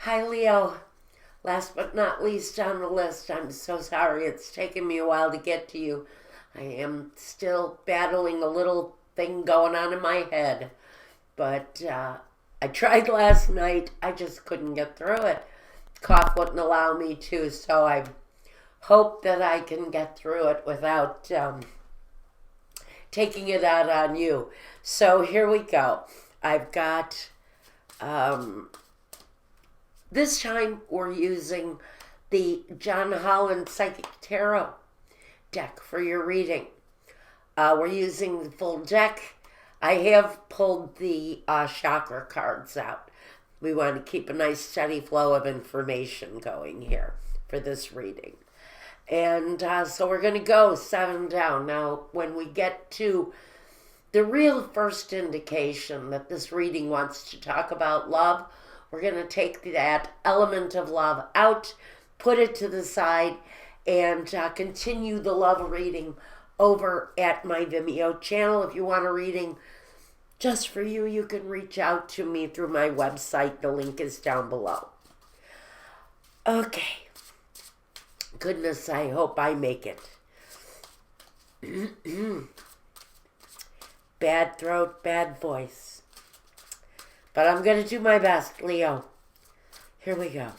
Hi, Leo. Last but not least on the list, I'm so sorry it's taken me a while to get to you. I am still battling a little thing going on in my head, but I tried last night. I just couldn't get through it. Cough wouldn't allow me to, so I hope that I can get through it without taking it out on you. So here we go. I've got um, This time we're using the John Holland Psychic Tarot deck for your reading. We're using the full deck. I have pulled the chakra cards out. We want to keep a nice steady flow of information going here for this reading. And so we're going to go 7 down. Now, when we get to the real first indication that this reading wants to talk about love, we're going to take that element of love out, put it to the side, and continue the love reading over at my Vimeo channel. If you want a reading just for you, you can reach out to me through my website. The link is down below. Okay. Goodness, I hope I make it. Bad throat, bad voice. But I'm going to do my best, Leo. Here we go.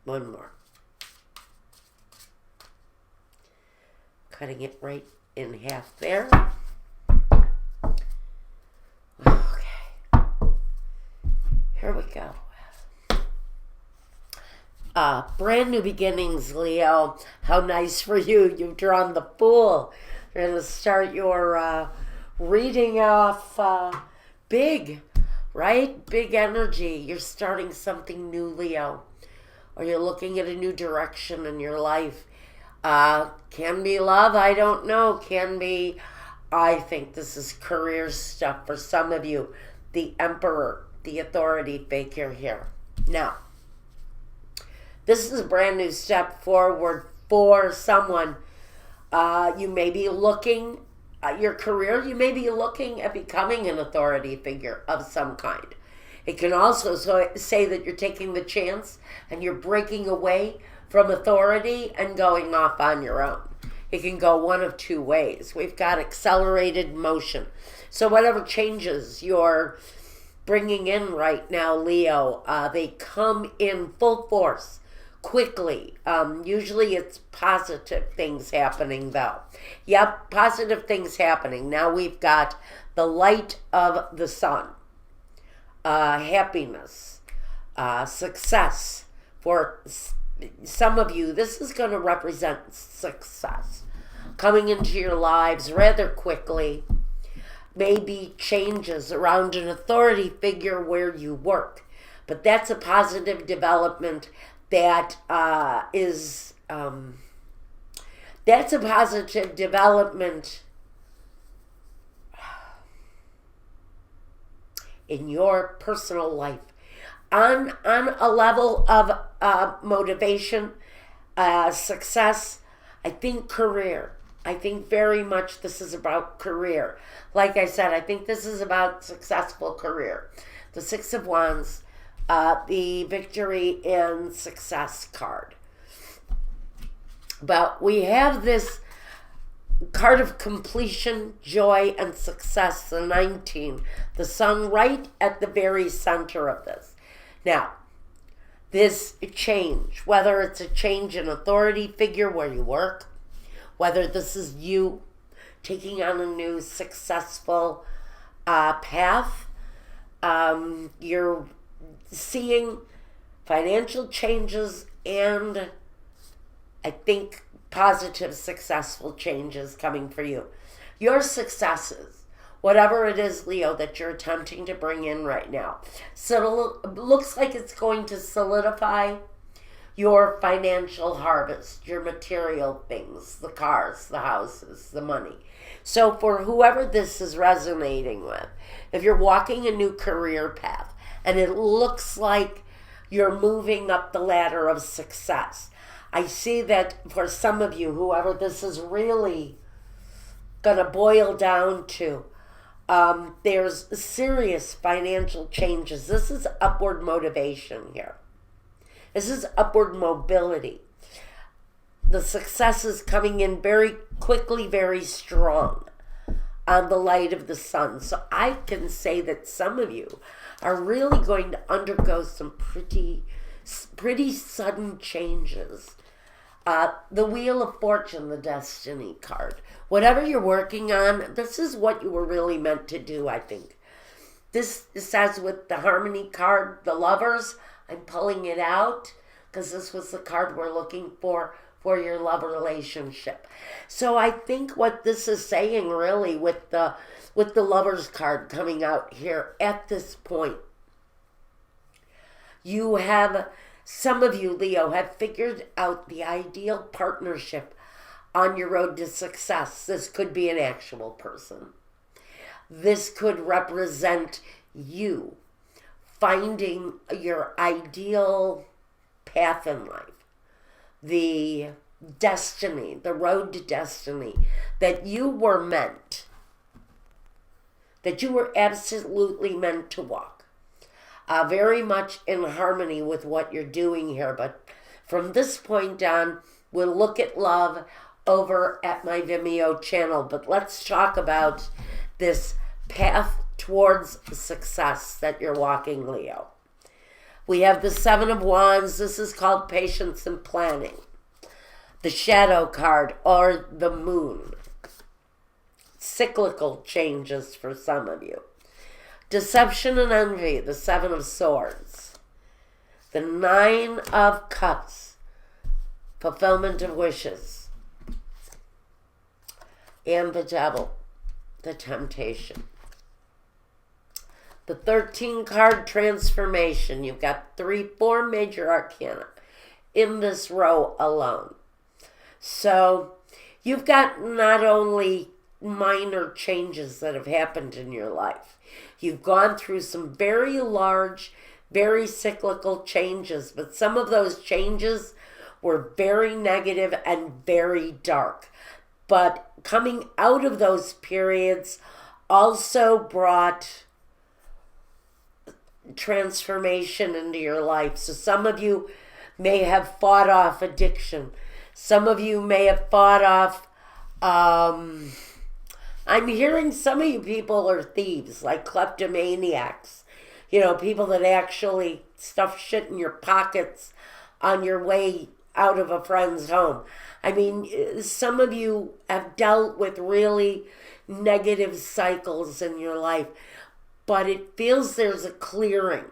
One more. Cutting it right in half there. Okay. Here we go. Brand new beginnings, Leo. How nice for you. You've drawn the Fool. You're going to start your reading off big, right? Big energy. You're starting something new, Leo. Or you're looking at a new direction in your life. Can be love, I don't know. Can be, I think this is career stuff for some of you. The Emperor, the authority figure here. Now, this is a brand new step forward for someone. You may be looking at your career. You may be looking at becoming an authority figure of some kind. It can also say that you're taking the chance and you're breaking away from authority and going off on your own. It can go one of two ways. We've got accelerated motion. So whatever changes you're bringing in right now, Leo, they come in full force. Quickly. Usually it's positive things happening though. Yep, positive things happening. Now we've got the light of the sun. Happiness. Success. For some of you, this is going to represent success. Coming into your lives rather quickly. Maybe changes around an authority figure where you work. But that's a positive development. That's a positive development in your personal life. On a level of motivation, success, I think career. I think very much this is about career. Like I said, I think this is about successful career. The Six of Wands, the victory and success card. But we have this card of completion, joy, and success, the 19, the sun right at the very center of this. Now, this change, whether it's a change in authority figure where you work, whether this is you taking on a new successful path, you're seeing financial changes and I think positive, successful changes coming for you. Your successes, whatever it is, Leo, that you're attempting to bring in right now. So it looks like it's going to solidify your financial harvest, your material things, the cars, the houses, the money. So for whoever this is resonating with, if you're walking a new career path and it looks like you're moving up the ladder of success, I see that for some of you, whoever this is really going to boil down to, There's serious financial changes. This is upward motivation here. This is upward mobility. The success is coming in very quickly, very strong on the light of the sun. So I can say that some of you are really going to undergo some pretty sudden changes. The Wheel of Fortune, the Destiny card. Whatever you're working on, this is what you were really meant to do, I think. This says with the Harmony card, the Lovers, I'm pulling it out because this was the card we're looking for your love relationship. So I think what this is saying really with the Lovers card coming out here at this point, you have, some of you, Leo, have figured out the ideal partnership on your road to success. This could be an actual person. This could represent you finding your ideal path in life. The destiny, the road to destiny that you were meant, that you were absolutely meant to walk. Very much in harmony with what you're doing here. But from this point on, we'll look at love over at my Vimeo channel. But let's talk about this path towards success that you're walking, Leo. We have the Seven of Wands. This is called patience and planning. The Shadow card, or the Moon. Cyclical changes for some of you. Deception and envy, the Seven of Swords. The Nine of Cups, fulfillment of wishes. And the Devil, the Temptation. The 13 card transformation. You've got 4 major arcana in this row alone. So you've got not only minor changes that have happened in your life. You've gone through some very large, very cyclical changes, but some of those changes were very negative and very dark. But coming out of those periods also brought transformation into your life. So some of you may have fought off addiction. Some of you may have fought off, I'm hearing some of you people are thieves, like kleptomaniacs. You know, people that actually stuff shit in your pockets on your way out of a friend's home. I mean, some of you have dealt with really negative cycles in your life, but it feels there's a clearing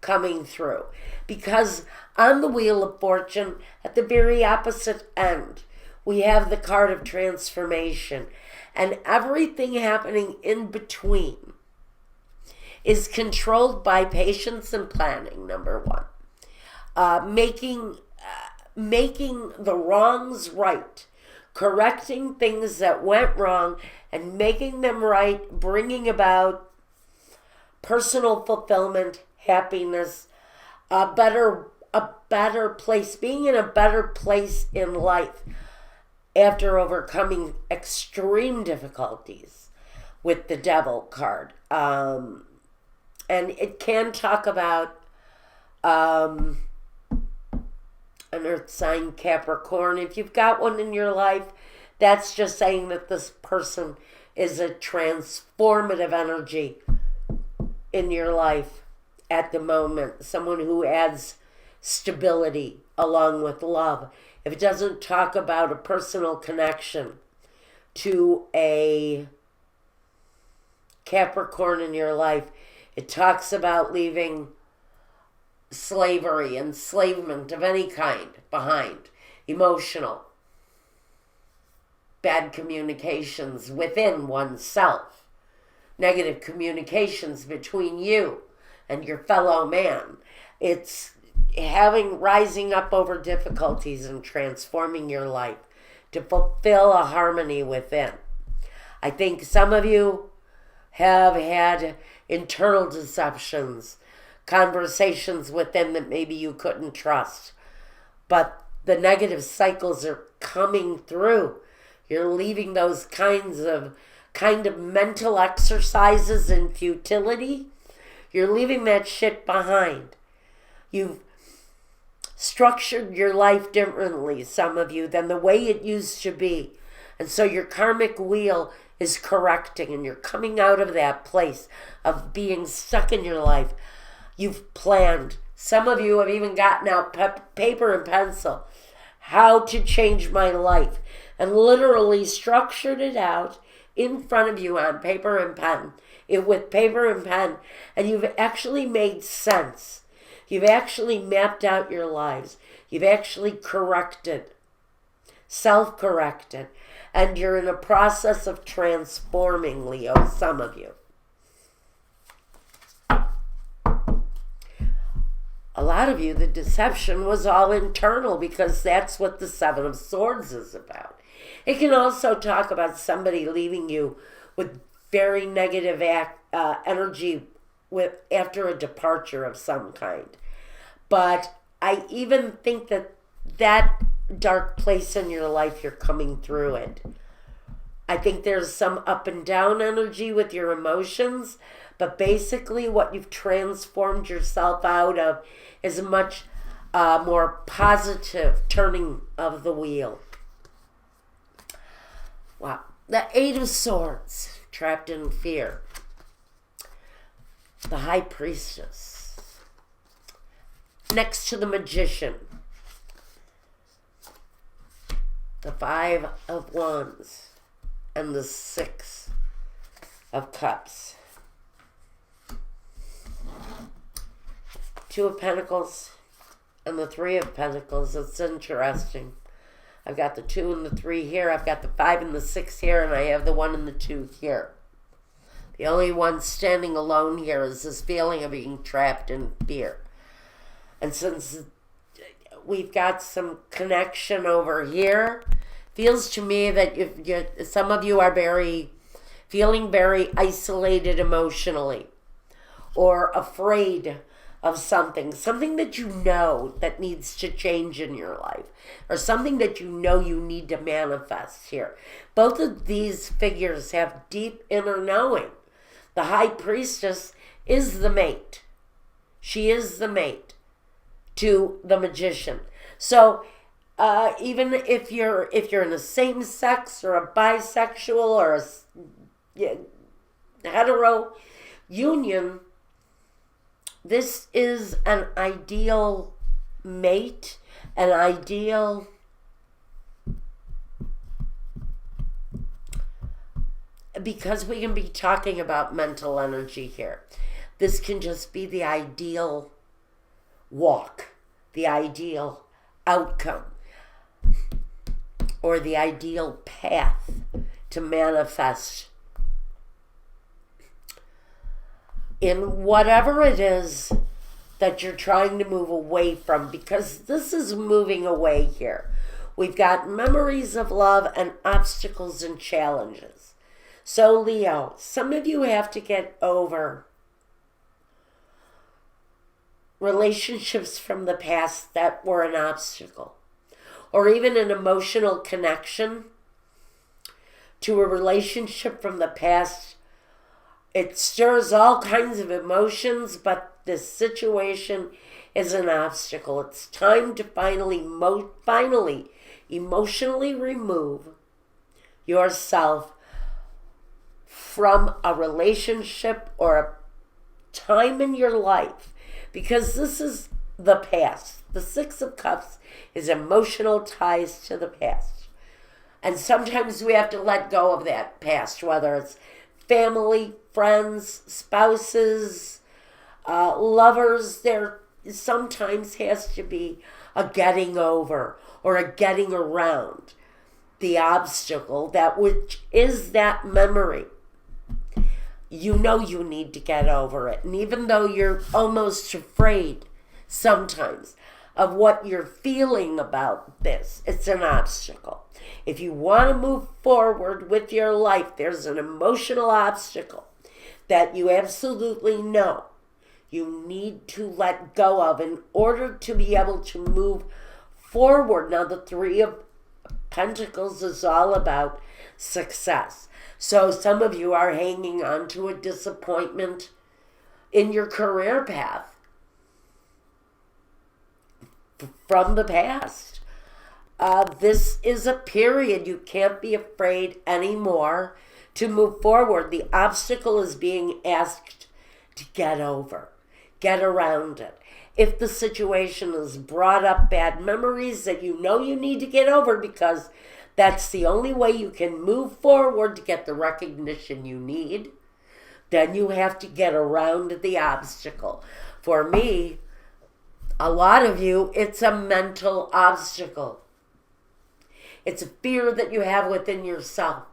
coming through. Because on the Wheel of Fortune, at the very opposite end, we have the card of transformation. And everything happening in between is controlled by patience and planning, number one. Making the wrongs right. Correcting things that went wrong and making them right, bringing about personal fulfillment, happiness, a better place, being in a better place in life after overcoming extreme difficulties with the Devil card. And it can talk about an earth sign, Capricorn. If you've got one in your life, that's just saying that this person is a transformative energy in your life at the moment. Someone who adds stability along with love. If it doesn't talk about a personal connection to a Capricorn in your life, it talks about leaving slavery, enslavement of any kind behind, emotional, bad communications within oneself, negative communications between you and your fellow man. It's rising up over difficulties and transforming your life to fulfill a harmony within. I think some of you have had internal deceptions, conversations within that maybe you couldn't trust. But the negative cycles are coming through. You're leaving those kinds of kind of mental exercises in futility. You're leaving that shit behind. You've structured your life differently, some of you, than the way it used to be. And so your karmic wheel is correcting, and you're coming out of that place of being stuck in your life. You've planned. Some of you have even gotten out paper and pencil, how to change my life, and literally structured it out in front of you on paper and pen, with paper and pen, and you've actually made sense. You've actually mapped out your lives. You've actually corrected, self-corrected, and you're in a process of transforming, Leo, some of you. A lot of you, the deception was all internal, because that's what the Seven of Swords is about. It can also talk about somebody leaving you with very negative energy after a departure of some kind. But I even think that dark place in your life, you're coming through it. I think there's some up and down energy with your emotions, but basically what you've transformed yourself out of is a much more positive turning of the wheel. Wow. The Eight of Swords, trapped in fear. The High Priestess. Next to the Magician. The Five of Wands. And the Six of Cups. Two of Pentacles and the Three of Pentacles. It's interesting. I've got the 2 and the 3 here. I've got the 5 and the 6 here. And I have the 1 and the 2 here. The only one standing alone here is this feeling of being trapped in fear. And since we've got some connection over here, feels to me that some of you are feeling very isolated emotionally, or afraid of something that you know that needs to change in your life, or something that you know you need to manifest here. Both of these figures have deep inner knowing. The High Priestess is the mate. She is the mate to the Magician. So even if you're in a same sex or a bisexual or a hetero union, this is an ideal mate, an ideal because we can be talking about mental energy here. This can just be the ideal walk, the ideal outcome, or the ideal path to manifest in whatever it is that you're trying to move away from, because this is moving away here. We've got memories of love and obstacles and challenges. So Leo, some of you have to get over relationships from the past that were an obstacle, or even an emotional connection to a relationship from the past. It stirs all kinds of emotions, but this situation is an obstacle. It's time to finally emotionally remove yourself from a relationship or a time in your life, because this is the past. The Six of Cups is emotional ties to the past. And sometimes we have to let go of that past, whether it's family, friends, spouses, lovers. There sometimes has to be a getting over or a getting around the obstacle, that which is that memory. You know you need to get over it. And even though you're almost afraid sometimes of what you're feeling about this, it's an obstacle. If you want to move forward with your life, there's an emotional obstacle that you absolutely know you need to let go of in order to be able to move forward. Now, the Three of Pentacles is all about success. So some of you are hanging on to a disappointment in your career path from the past. This is a period you can't be afraid anymore to move forward. The obstacle is being asked to get over, get around it. If the situation has brought up bad memories that you know you need to get over, because that's the only way you can move forward to get the recognition you need, then you have to get around the obstacle. For me, a lot of you, it's a mental obstacle. It's a fear that you have within yourself.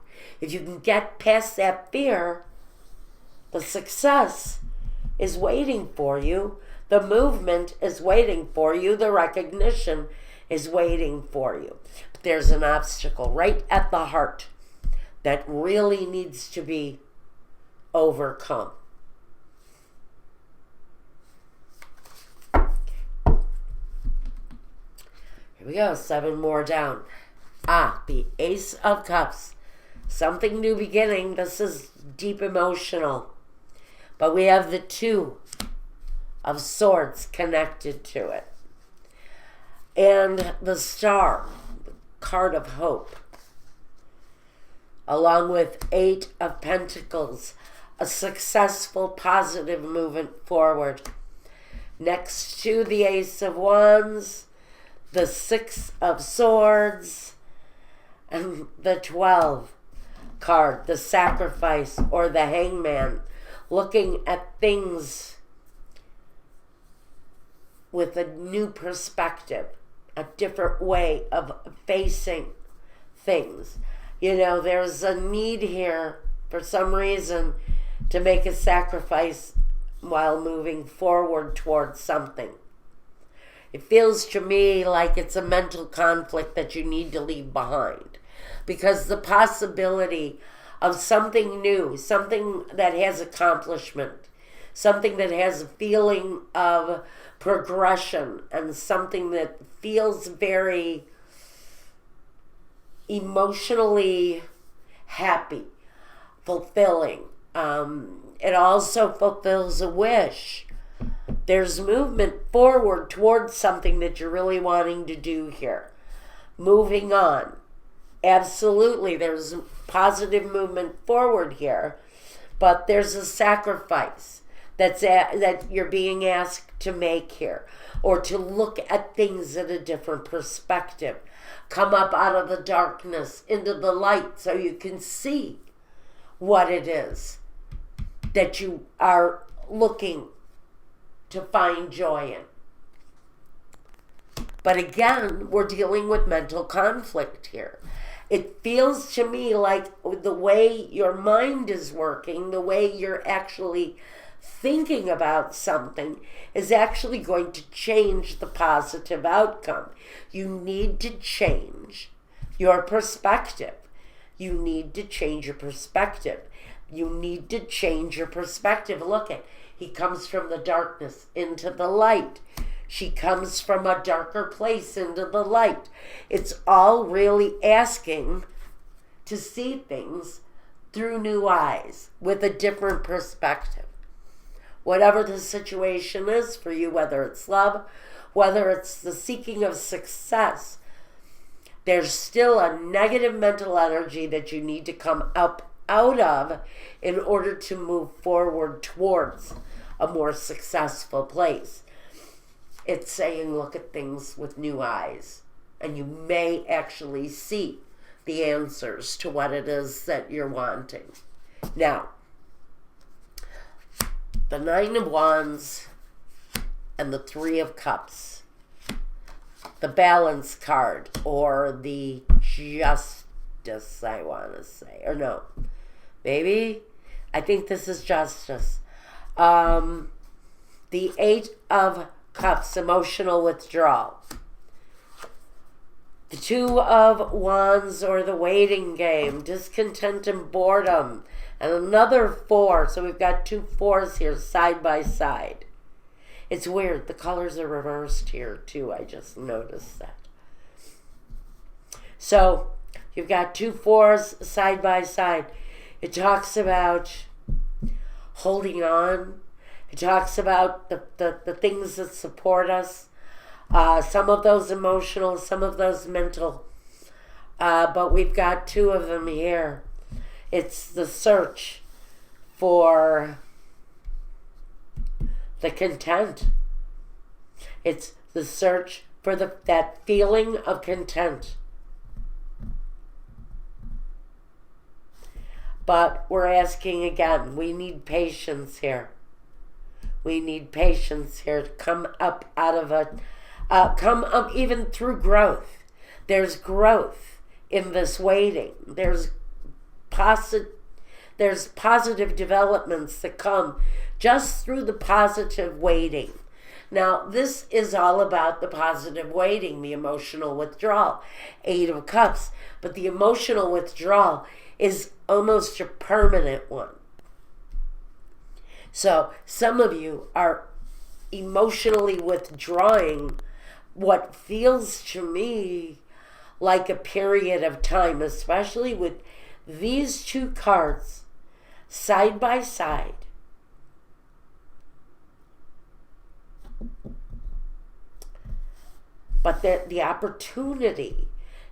If you can get past that fear, the success is waiting for you. The movement is waiting for you. The recognition is waiting for you. But there's an obstacle right at the heart that really needs to be overcome. Here we go, 7 more down. The Ace of Cups. Something new beginning. This is deep emotional. But we have the 2 of Swords connected to it. And the Star, the card of hope. Along with 8 of Pentacles, a successful, positive movement forward. Next to the Ace of Wands, the 6 of Swords, and the 12 card, the Sacrifice or the Hangman, looking at things with a new perspective, a different way of facing things. You know, there's a need here for some reason to make a sacrifice while moving forward towards something. It feels to me like it's a mental conflict that you need to leave behind, because the possibility of something new, something that has accomplishment, something that has a feeling of progression, and something that feels very emotionally happy, fulfilling. It also fulfills a wish. There's movement forward towards something that you're really wanting to do here. Moving on. Absolutely, there's positive movement forward here, but there's a sacrifice that you're being asked to make here, or to look at things at a different perspective. Come up out of the darkness into the light so you can see what it is that you are looking to find joy in. But again, we're dealing with mental conflict here. It feels to me like the way your mind is working, the way you're actually thinking about something, is actually going to change the positive outcome. You need to change your perspective. You need to change your perspective. You need to change your perspective. Look at, he comes from the darkness into the light. She comes from a darker place into the light. It's all really asking to see things through new eyes with a different perspective. Whatever the situation is for you, whether it's love, whether it's the seeking of success, there's still a negative mental energy that you need to come up out of in order to move forward towards a more successful place. It's saying look at things with new eyes, and you may actually see the answers to what it is that you're wanting. Now, the 9 of Wands and the 3 of Cups, the Balance card, or the Justice, I want to say, or no, maybe, I think this is Justice. The 8 of Cups, emotional withdrawal. The 2 of Wands, or the waiting game, discontent and boredom. And another 4, so we've got 2 4s here side by side. It's weird, the colors are reversed here too, I just noticed that. So, you've got 2 4s side by side. It talks about holding on. It talks about the things that support us. Some of those emotional, some of those mental. But we've got two of them here. It's the search for the content. It's the search for that feeling of content. But we're asking again, we need patience here. We need patience here to come up out of come up even through growth. There's growth in this waiting. There's positive developments that come just through the positive waiting. Now, this is all about the positive waiting, the emotional withdrawal, 8 of Cups. But the emotional withdrawal is almost a permanent one. So some of you are emotionally withdrawing what feels to me like a period of time, especially with these two cards side by side. But the opportunity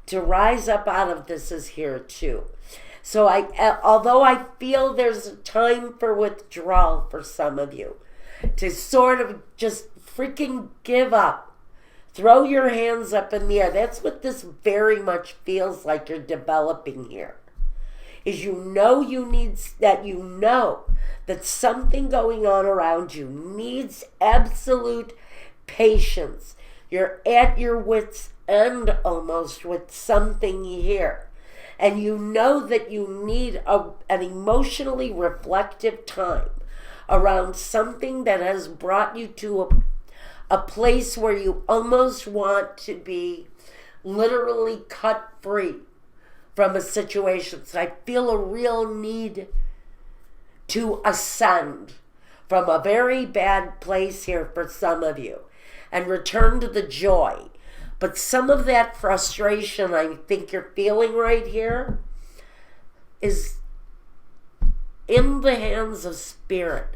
to rise up out of this is here too. So although I feel there's a time for withdrawal for some of you, to sort of just freaking give up, throw your hands up in the air. That's what this very much feels like you're developing here. Is you know that something going on around you needs absolute patience. You're at your wit's end almost with something here. And you know that you need an emotionally reflective time around something that has brought you to a place where you almost want to be literally cut free from a situation. So I feel a real need to ascend from a very bad place here for some of you and return to the joy. But some of that frustration I think you're feeling right here is in the hands of spirit.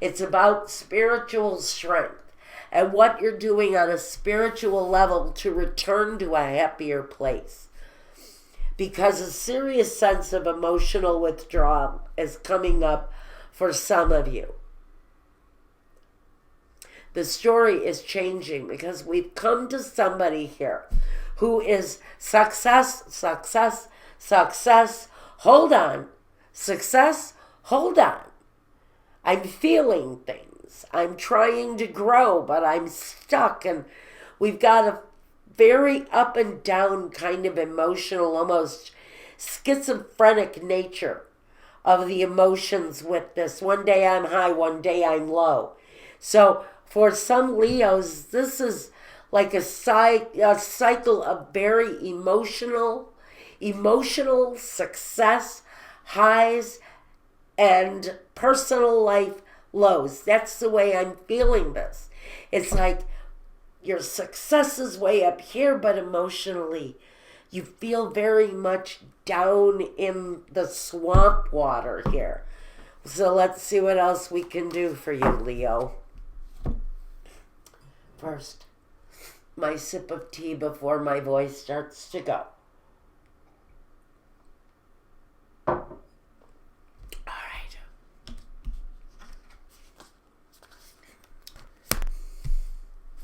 It's about spiritual strength and what you're doing on a spiritual level to return to a happier place. Because a serious sense of emotional withdrawal is coming up for some of you. The story is changing because we've come to somebody here who is success, hold on. Success, hold on. I'm feeling things. I'm trying to grow, but I'm stuck. And we've got a very up and down kind of emotional, almost schizophrenic nature of the emotions with this. One day I'm high, one day I'm low. So for some Leos, this is like a cycle of very emotional success, highs, and personal life lows. That's the way I'm feeling this. It's like your success is way up here, but emotionally, you feel very much down in the swamp water here. So let's see what else we can do for you, Leo. First, my sip of tea before my voice starts to go. All right.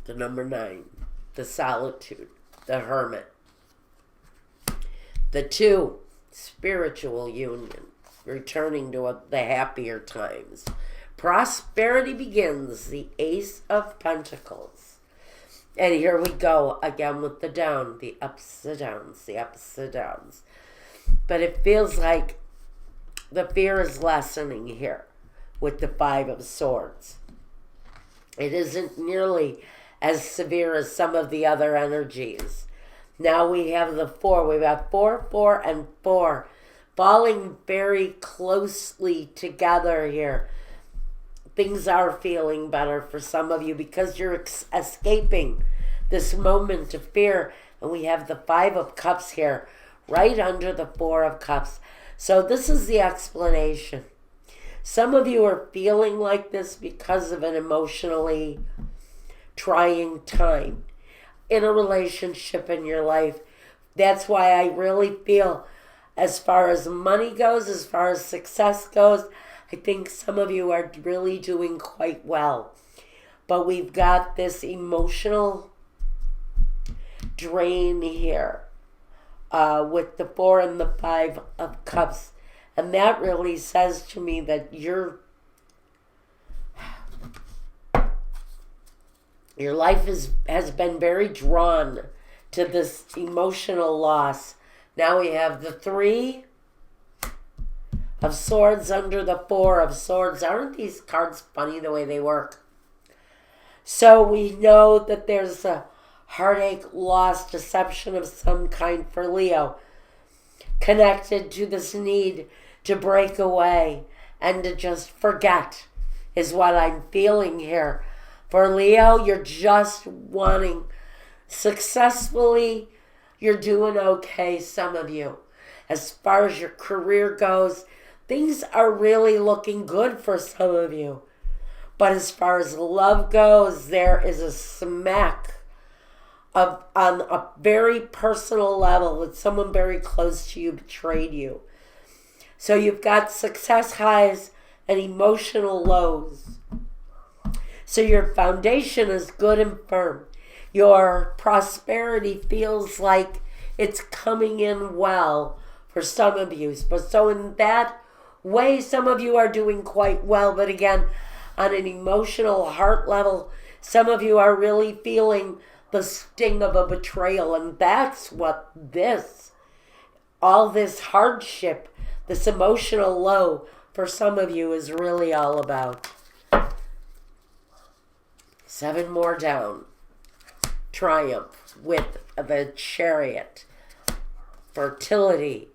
The number 9, the solitude, the hermit. The 2, spiritual union, returning to the happier times. Prosperity begins, the Ace of Pentacles. And here we go again with the down, the ups and downs, the ups and downs. But it feels like the fear is lessening here with the 5 of Swords. It isn't nearly as severe as some of the other energies. Now we have the 4. We've got 4, 4, and 4 falling very closely together here. Things are feeling better for some of you because you're escaping this moment of fear. And we have the 5 of Cups here right under the 4 of Cups. So this is the explanation. Some of you are feeling like this because of an emotionally trying time in a relationship in your life. That's why I really feel, as far as money goes, as far as success goes, I think some of you are really doing quite well. But we've got this emotional drain here with the 4 and the 5 of Cups. And that really says to me that your life has been very drawn to this emotional loss. Now we have the 3 of Swords under the 4 of Swords. Aren't these cards funny the way they work? So we know that there's a heartache, loss, deception of some kind for Leo, connected to this need to break away and to just forget is what I'm feeling here. For Leo, you're just wanting successfully, you're doing okay, some of you. As far as your career goes, things are really looking good for some of you. But as far as love goes, there is a smack on a very personal level that someone very close to you betrayed you. So you've got success highs and emotional lows. So your foundation is good and firm. Your prosperity feels like it's coming in well for some of you. But so in that way, some of you are doing quite well. But again, on an emotional heart level, some of you are really feeling the sting of a betrayal. And that's what all this hardship, this emotional low for some of you is really all about. 7 more down. Triumph with the Chariot. Fertility.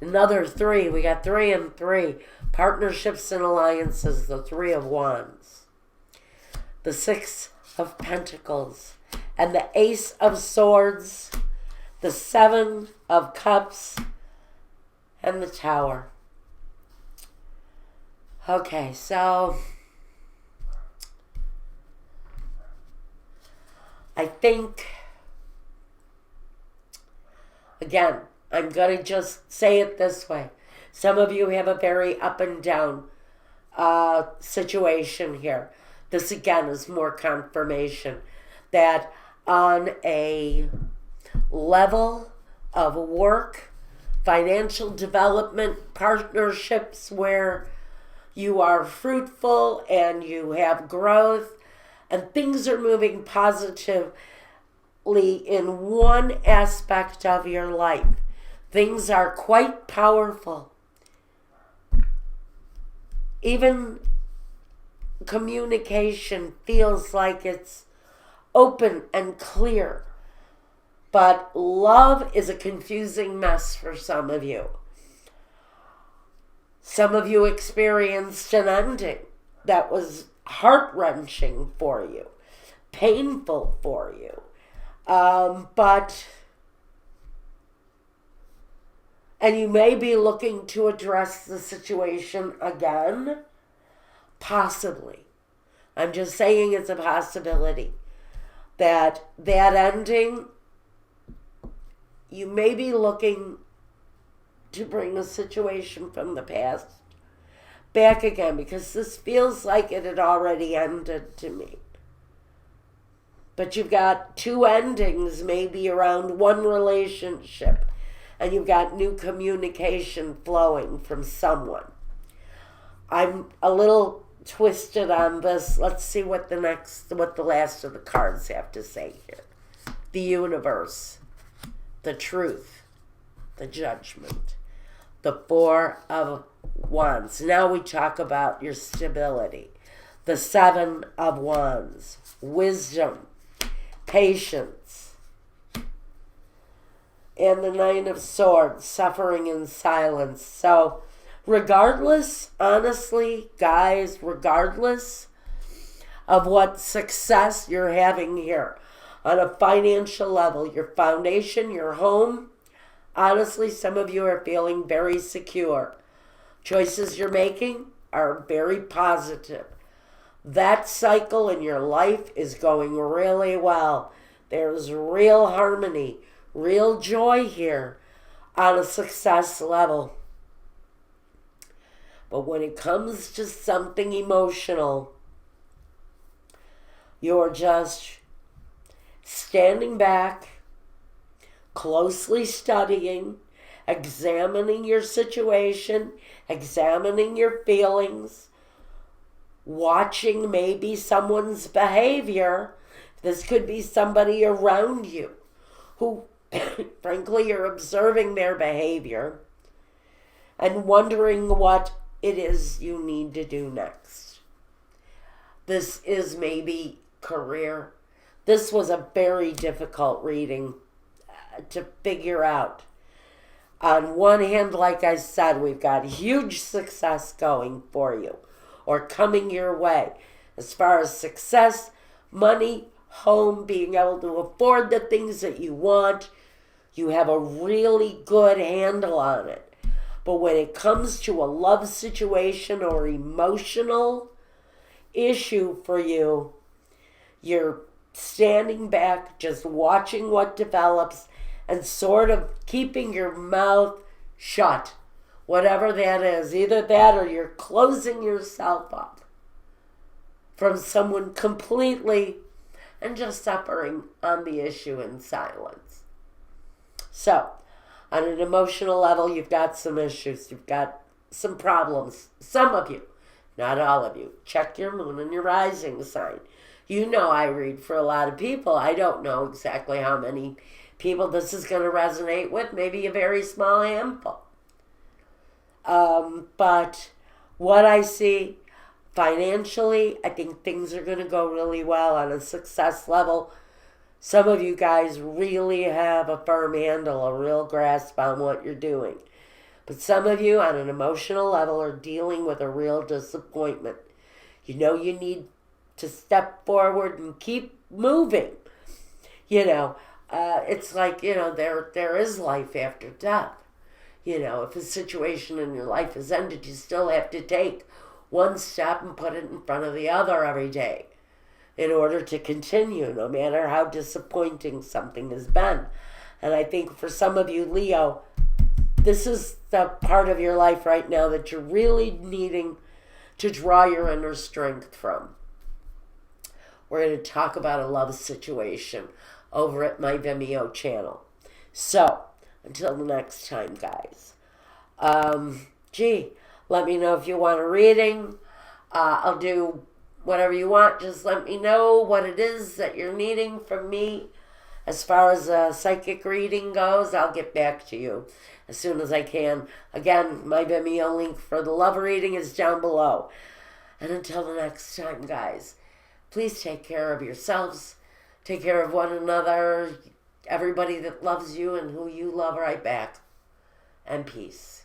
Another 3. We got 3 and 3. Partnerships and alliances. The 3 of Wands. The 6 of Pentacles. And the Ace of Swords. The 7 of Cups. And the Tower. Okay, so I think, again, I'm going to just say it this way. Some of you have a very up and down situation here. This, again, is more confirmation that on a level of work, financial development, partnerships where you are fruitful and you have growth, and things are moving positively in one aspect of your life. Things are quite powerful. Even communication feels like it's open and clear. But love is a confusing mess for some of you. Some of you experienced an ending that was heart-wrenching for you, painful for you, and you may be looking to address the situation again, possibly. I'm just saying it's a possibility that ending, you may be looking to bring a situation from the past back again, because this feels like it had already ended to me. But you've got 2 endings maybe around one relationship, and you've got new communication flowing from someone. I'm a little twisted on this. Let's see what the last of the cards have to say here. The universe, the truth, the judgment, the 4 of Wands. Now we talk about your stability. The 7 of Wands. Wisdom. Patience. And the 9 of Swords. Suffering in silence. So, regardless, honestly, guys, regardless of what success you're having here on a financial level, your foundation, your home, Honestly, some of you are feeling very secure. Choices you're making are very positive. That cycle in your life is going really well. There's real harmony, real joy here on a success level. But when it comes to something emotional, you're just standing back, closely studying, examining your situation, examining your feelings, watching maybe someone's behavior. This could be somebody around you who, frankly, you're observing their behavior and wondering what it is you need to do next. This is maybe career. This was a very difficult reading to figure out. On one hand, like I said, we've got huge success going for you or coming your way. As far as success, money, home, being able to afford the things that you want, you have a really good handle on it. But when it comes to a love situation or emotional issue for you, you're standing back, just watching what develops and sort of keeping your mouth shut. Whatever that is, either that or you're closing yourself up from someone completely and just suffering on the issue in silence. So, on an emotional level, you've got some issues. You've got some problems. Some of you, not all of you. Check your moon and your rising sign. You know I read for a lot of people. I don't know exactly how many people this is going to resonate with. Maybe a very small handful. But what I see financially, I think things are going to go really well on a success level. Some of you guys really have a firm handle, a real grasp on what you're doing. But some of you on an emotional level are dealing with a real disappointment. You know you need to step forward and keep moving. It's like, there is life after death. If a situation in your life is ended, you still have to take one step and put it in front of the other every day in order to continue, no matter how disappointing something has been. And I think for some of you, Leo, this is the part of your life right now that you're really needing to draw your inner strength from. We're going to talk about a love situation over at my Vimeo channel. So, until the next time, guys. Let me know if you want a reading. I'll do whatever you want. Just let me know what it is that you're needing from me. As far as a psychic reading goes, I'll get back to you as soon as I can. Again, my Vimeo link for the love reading is down below. And until the next time, guys, please take care of yourselves. Take care of one another, everybody that loves you and who you love right back. And peace.